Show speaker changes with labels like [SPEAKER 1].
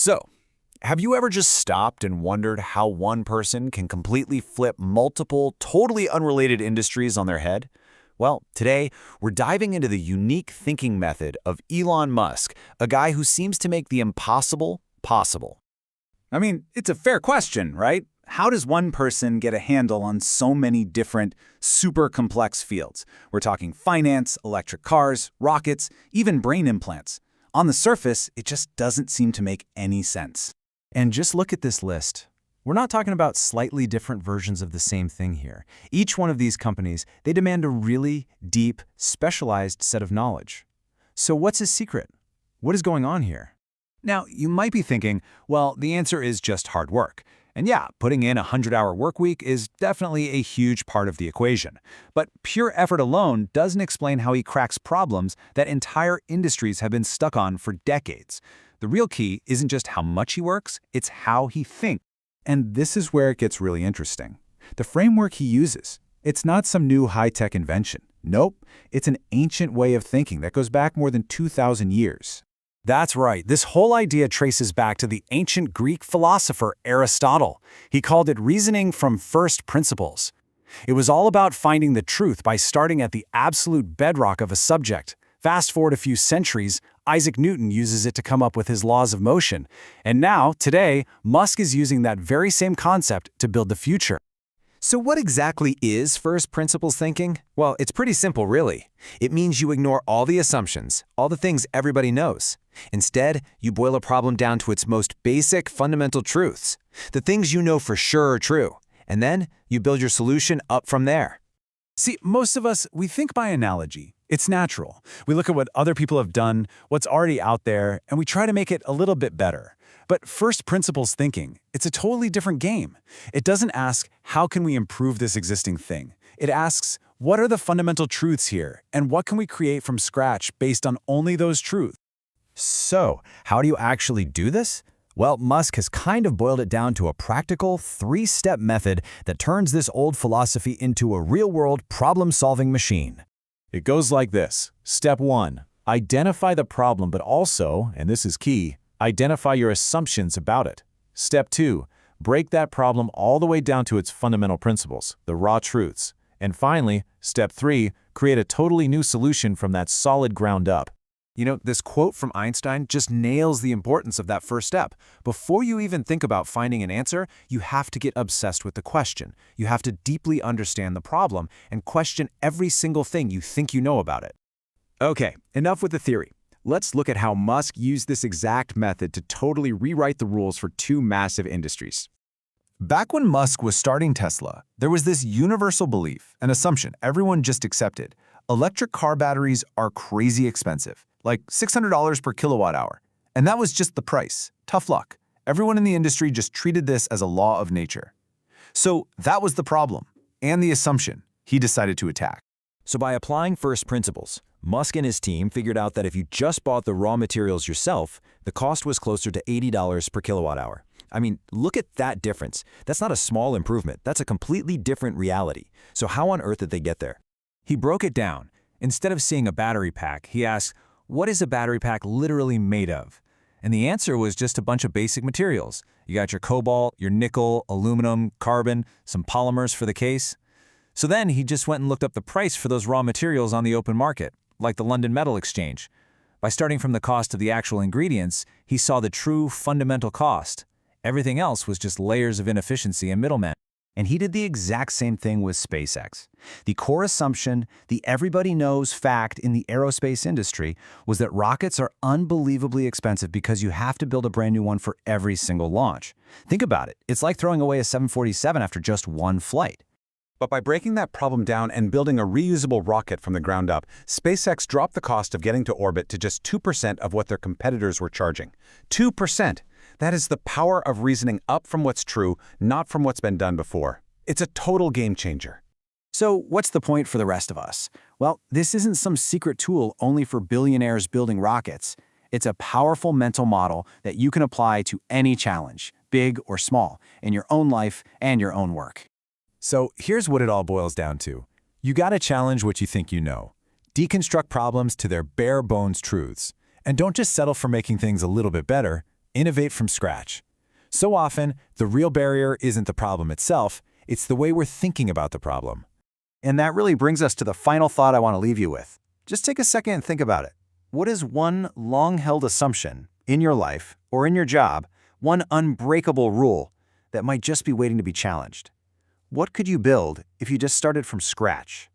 [SPEAKER 1] So, have you ever just stopped and wondered how one person can completely flip multiple, totally unrelated industries on their head? Well, today, we're diving into the unique thinking method of Elon Musk, a guy who seems to make the impossible possible.
[SPEAKER 2] I mean, it's a fair question, right? How does one person get a handle on so many different, super complex fields? We're talking finance, electric cars, rockets, even brain implants. On the surface, it just doesn't seem to make any sense.
[SPEAKER 3] And just look at this list. We're not talking about slightly different versions of the same thing here. Each one of these companies, they demand a really deep, specialized set of knowledge. So what's his secret? What is going on here?
[SPEAKER 2] Now, you might be thinking, well, the answer is just hard work. And yeah, putting in a 100-hour work week is definitely a huge part of the equation. But pure effort alone doesn't explain how he cracks problems that entire industries have been stuck on for decades. The real key isn't just how much he works, it's how he thinks. And this is where it gets really interesting. The framework he uses, it's not some new high-tech invention. Nope, it's an ancient way of thinking that goes back more than 2,000 years.
[SPEAKER 1] That's right. This whole idea traces back to the ancient Greek philosopher Aristotle. He called it reasoning from first principles. It was all about finding the truth by starting at the absolute bedrock of a subject. Fast forward a few centuries, Isaac Newton uses it to come up with his laws of motion. And now, today, Musk is using that very same concept to build the future.
[SPEAKER 3] So what exactly is first principles thinking? Well, it's pretty simple, really. It means you ignore all the assumptions, all the things everybody knows. Instead, you boil a problem down to its most basic, fundamental truths, the things you know for sure are true, and then you build your solution up from there.
[SPEAKER 2] See, most of us, we think by analogy. It's natural. We look at what other people have done, what's already out there, and we try to make it a little bit better. But first principles thinking, it's a totally different game. It doesn't ask, how can we improve this existing thing? It asks, what are the fundamental truths here, and what can we create from scratch based on only those truths?
[SPEAKER 3] So, how do you actually do this? Well, Musk has kind of boiled it down to a practical, three-step method that turns this old philosophy into a real-world problem-solving machine.
[SPEAKER 2] It goes like this. Step 1, identify the problem, but also, and this is key, identify your assumptions about it. Step 2, break that problem all the way down to its fundamental principles, the raw truths. And finally, step 3, create a totally new solution from that solid ground up.
[SPEAKER 3] You know, this quote from Einstein just nails the importance of that first step. Before you even think about finding an answer, you have to get obsessed with the question. You have to deeply understand the problem and question every single thing you think you know about it. Okay, enough with the theory. Let's look at how Musk used this exact method to totally rewrite the rules for two massive industries. Back when Musk was starting Tesla, there was this universal belief, an assumption everyone just accepted. Electric car batteries are crazy expensive, like $600 per kilowatt hour. And that was just the price. Tough luck. Everyone in the industry just treated this as a law of nature. So that was the problem, and the assumption he decided to attack. So by applying first principles, Musk and his team figured out that if you just bought the raw materials yourself, the cost was closer to $80 per kilowatt hour. I mean, look at that difference. That's not a small improvement. That's a completely different reality. So how on earth did they get there? He broke it down. Instead of seeing a battery pack, he asked, what is a battery pack literally made of? And the answer was just a bunch of basic materials. You got your cobalt, your nickel, aluminum, carbon, some polymers for the case. So then he just went and looked up the price for those raw materials on the open market, like the London Metal Exchange. By starting from the cost of the actual ingredients, he saw the true fundamental cost. Everything else was just layers of inefficiency and middlemen. And he did the exact same thing with SpaceX. The core assumption, the everybody knows fact in the aerospace industry, was that rockets are unbelievably expensive because you have to build a brand new one for every single launch. Think about it. It's like throwing away a 747 after just one flight.
[SPEAKER 2] But by breaking that problem down and building a reusable rocket from the ground up, SpaceX dropped the cost of getting to orbit to just 2% of what their competitors were charging. 2%! That is the power of reasoning up from what's true, not from what's been done before. It's a total game changer.
[SPEAKER 3] So what's the point for the rest of us? Well, this isn't some secret tool only for billionaires building rockets. It's a powerful mental model that you can apply to any challenge, big or small, in your own life and your own work. So here's what it all boils down to. You gotta challenge what you think you know. Deconstruct problems to their bare bones truths. And don't just settle for making things a little bit better.
[SPEAKER 2] Innovate from scratch. So often, the real barrier isn't the problem itself, it's the way we're thinking about the problem.
[SPEAKER 3] And that really brings us to the final thought I want to leave you with. Just take a second and think about it. What is one long-held assumption in your life or in your job, one unbreakable rule that might just be waiting to be challenged? What could you build if you just started from scratch?